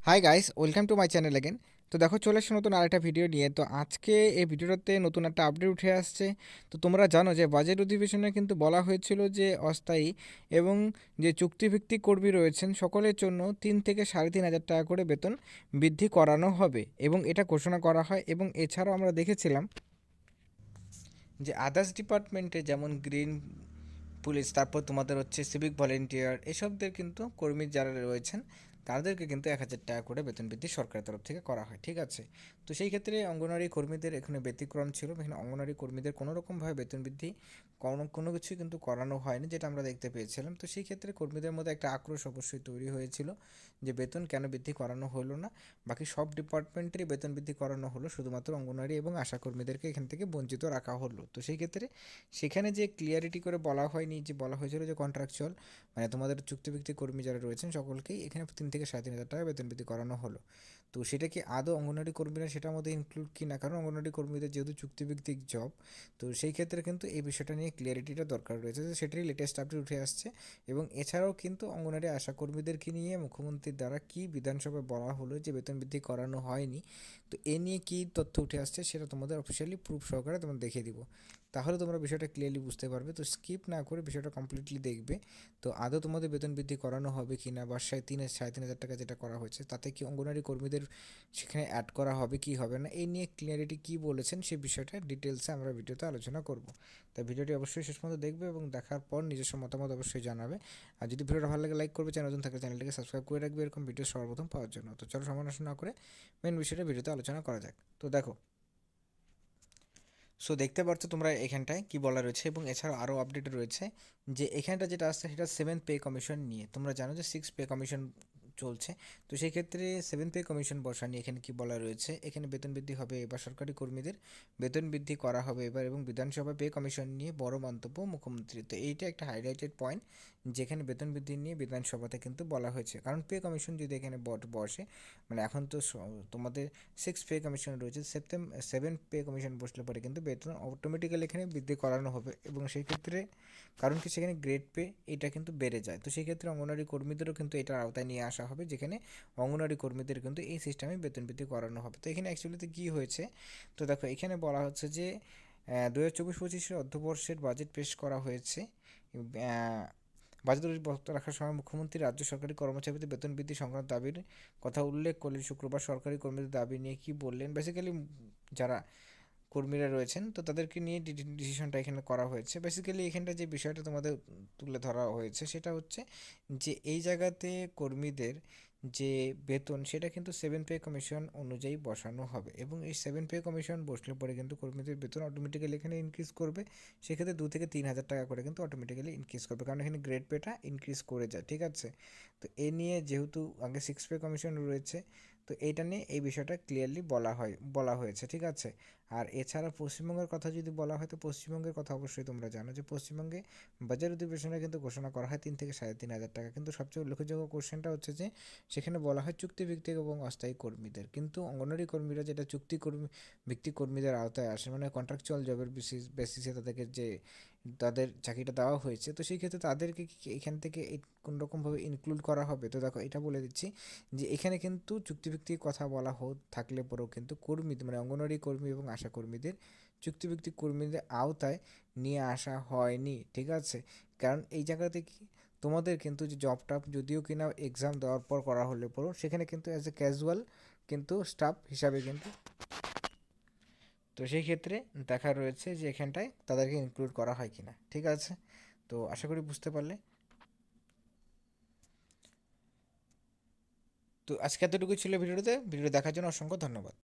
Hi guys, welcome to my channel again. তো দেখো, চলে আসছে নতুন আরেকটা ভিডিও নিয়ে। তো আজকে এই ভিডিওটাতে নতুন একটা আপডেট উঠে আসছে। তো তোমরা জানো যে বাজেট অধিবেশনে কিন্তু বলা হয়েছিল যে অস্থায়ী এবং যে চুক্তিভিত্তিক কর্মী রয়েছেন সকলের জন্য 3 থেকে 3,500 টাকা করে বেতন বৃদ্ধি করানো হবে এবং এটা ঘোষণা করা হয়। এবং এছাড়াও আমরা দেখেছিলাম যে আদার্স ডিপার্টমেন্টে যেমন গ্রিন পুলিশ, তারপর তোমাদের হচ্ছে সিভিক ভলেন্টিয়ার, এসবদের কিন্তু কর্মী যারা রয়েছেন তাদেরকে কিন্তু 1,000 টাকা করে বেতন বৃদ্ধি সরকারের তরফ থেকে করা হয়, ঠিক আছে। তো সেই ক্ষেত্রে অঙ্গনওয়াড়ি কর্মীদের এখানে ব্যতিক্রম ছিল। এখানে অঙ্গনওয়াড়ি কর্মীদের কোনো রকমভাবে বেতন বৃদ্ধি কোনো কিছুই কিন্তু করানো হয়নি, যেটা আমরা দেখতে পেয়েছিলাম। তো সেই ক্ষেত্রে কর্মীদের মধ্যে একটা আক্রোশ অবশ্যই তৈরি হয়েছিল যে বেতন কেন বৃদ্ধি করানো হলো না। বাকি সব ডিপার্টমেন্টেরই বেতন বৃদ্ধি করানো হলো, শুধুমাত্র অঙ্গনওয়াড়ি এবং আশা কর্মীদেরকে এখান থেকে বঞ্চিত রাখা হলো। তো সেই ক্ষেত্রে সেখানে যে ক্লিয়ারিটি করে বলা হয়নি, যে বলা হয়েছিল যে কন্ট্রাকচুয়াল মানে তোমাদের চুক্তিভিত্তিক কর্মী যারা রয়েছেন সকলকেই এখানে 3 থেকে 3,500 টাকা বেতন বৃদ্ধি করানো হলো। তো সেটা কি আদৌ অঙ্গনওয়াড়ি কর্মীরা সেটার মধ্যে ইনক্লুড কি না, কারণ অঙ্গনওয়াড়ি কর্মীদের যেহেতু চুক্তিভিত্তিক জব, তো সেই ক্ষেত্রে কিন্তু এই বিষয়টা নিয়ে ক্লিয়ারিটিটা দরকার রয়েছে। তো সেটারই লেটেস্ট আপডেট উঠে আসছে। এবং এছাড়াও কিন্তু অঙ্গনওয়াড়ি আশা কর্মীদেরকে নিয়ে মুখ্যমন্ত্রীর দ্বারা কি বিধানসভায় বলা হলো যে বেতন বৃদ্ধি করানো হয়নি, তো এ নিয়ে কী তথ্য উঠে আসছে সেটা তোমাদের অফিসিয়ালি প্রুফ সহকারে তোমাদের দেখিয়ে দিব। তাহলে তোমরা বিষয়টা ক্লিয়ারলি বুঝতে পারবে। তো স্কিপ না করে বিষয়টা কমপ্লিটলি দেখবে। তো আদৌ তোমাদের বেতন বৃদ্ধি করানো হবে কি না, বা 3,500 টাকা যেটা করা হয়েছে তাতে কি অঙ্গনওয়াড়ি কর্মীদের সেখানে অ্যাড করা হবে কি হবে না, এই নিয়ে ক্লিয়ারিটি কী বলেছেন সেই বিষয়টা ডিটেলসে আমরা ভিডিওতে আলোচনা করব। তাই ভিডিওটি অবশ্যই শেষ পর্যন্ত দেখবে এবং দেখার পর নিজস্ব মতামত অবশ্যই জানাবে। আর যদি ভিডিওটা ভালো লাগে লাইক করবে, চ্যানেল নতুন থাকলে চ্যানেলটিকে সাবস্ক্রাইব করে রাখবে এরকম ভিডিও সর্বপ্রথম পাওয়ার জন্য। তো চলো সময় নষ্ট না করে মেন বিষয়টা ভিডিওতে আলোচনা করা যাক। তো দেখো, সো দেখতে পাচ্ছ তোমরা এখানটায় কি বলা রয়েছে, এবং এছাড়াও আরও আপডেট রয়েছে যে এখানটা যেটা আসছে সেটা 7th পে কমিশন নিয়ে। তোমরা জানো যে 6th পে কমিশন চলছে। তো সেই ক্ষেত্রে 7th পে কমিশন বসা নিয়ে এখানে কি বলা রয়েছে, এখানে বেতন বৃদ্ধি হবে এবার, সরকারি কর্মীদের বেতন বৃদ্ধি করা হবে এবার। এবং বিধানসভা পে কমিশন নিয়ে বড় মন্তব্য মুখ্যমন্ত্রী। তো এইটা একটা হাইলাইটেড পয়েন্ট, যেখানে বেতন বৃদ্ধি নিয়ে বিধানসভাতে কিন্তু বলা হয়েছে। কারণ পে কমিশন যদি এখানে বসে, মানে এখন তো তোমাদের 6th পে কমিশন রয়েছে, 7th পে কমিশন বসলে পরে কিন্তু বেতন অটোমেটিক্যালি এখানে বৃদ্ধি করানো হবে। এবং সেই ক্ষেত্রে কারণ কি সেখানে গ্রেড পে এটা কিন্তু বেড়ে যায়। তো সেই ক্ষেত্রে অঙ্গনওয়াড়ি কর্মীদেরও কিন্তু এটার আওতায় নিয়ে আসা হবে, যেখানে অঙ্গনওয়াড়ি কর্মীদের কিন্তু এই সিস্টেমে বেতন বৃদ্ধি করানো হবে। তো এখানে অ্যাকচুয়ালিতে কী হয়েছে, তো দেখো এখানে বলা হচ্ছে যে 2024-25 অর্থবর্ষের বাজেট পেশ করা হয়েছে। বাজেট বক্তব্য রাখার সময় মুখ্যমন্ত্রী রাজ্য সরকারি কর্মচারীদের বেতন বৃদ্ধি সংক্রান্ত দাবির কথা উল্লেখ করলেন। শুক্রবার সরকারি কর্মীদের দাবি নিয়ে কি বললেন, বেসিক্যালি যারা কর্মীরা রয়েছেন তো তাদেরকে নিয়ে ডিসিশনটা এখানে করা হয়েছে। বেসিক্যালি এখানটা যে বিষয়টা তোমাদের তুলে ধরা হয়েছে সেটা হচ্ছে যে এই জায়গাতে কর্মীদের যে বেতন সেটা কিন্তু 7th পে কমিশন অনুযায়ী বসানো হবে। এবং এই 7th পে কমিশন বসলে পরে কিন্তু কর্মীদের বেতন অটোমেটিক্যালি এখানে ইনক্রিজ করবে। সেক্ষেত্রে 2 থেকে 3,000 টাকা করে কিন্তু অটোমেটিক্যালি ইনক্রিজ করবে, কারণ এখানে গ্রেড পেটা ইনক্রিজ করে যায়, ঠিক আছে। তো এ নিয়ে যেহেতু আগে 6th পে কমিশন রয়েছে, তো এইটা নিয়ে এই বিষয়টা ক্লিয়ারলি বলা হয়েছে, ঠিক আছে। আর এছাড়া পশ্চিমবঙ্গের কথা যদি বলা হয়, তো পশ্চিমবঙ্গের কথা অবশ্যই তোমরা জানো যে পশ্চিমবঙ্গে বাজার অধিবেশনে কিন্তু ঘোষণা করা হয় 3 থেকে 3,500 টাকা। কিন্তু সবচেয়ে উল্লেখযোগ্য কোশ্চেনটা হচ্ছে যে সেখানে বলা হয় চুক্তিভিত্তিক এবং অস্থায়ী কর্মীদের, কিন্তু অঙ্গনওয়াড়ি কর্মীরা যেটা ভিত্তিক কর্মীদের আওতায় আসে, মানে কন্ট্রাকচুয়াল জবের বেসিসে তাদেরকে যে তাদের চাকরিটা দেওয়া হয়েছে, তো সেই ক্ষেত্রে তাদেরকে কি এখান থেকে কোন রকমভাবে ইনক্লুড করা হবে। তো দেখো এটা বলে দিচ্ছি যে এখানে কিন্তু চুক্তিভিত্তিক কথা বলা থাকলে পরেও কিন্তু কর্মী মানে অঙ্গনওয়াড়ি কর্মী এবং আশা কর্মীদের চুক্তিভিত্তিক কর্মীদের আওতায় নিয়ে আসা হয়নি, ঠিক আছে। কারণ এই জায়গাতে কি তোমাদের কিন্তু যে জবটা যদিও কিনা এক্সাম দেওয়ার পর করা হলে পরও সেখানে কিন্তু অ্যাজ এ ক্যাজুয়াল কিন্তু স্টাফ হিসাবে কিন্তু, তো সেই ক্ষেত্রে দেখা রয়েছে যে এখানটায় তাদেরকে ইনক্লুড করা হয় কিনা, ঠিক আছে। তো আশা করি বুঝতে পারলে। তো আজকে এতটুকু ছিল ভিডিওতে। ভিডিও দেখার জন্য অসংখ্য ধন্যবাদ।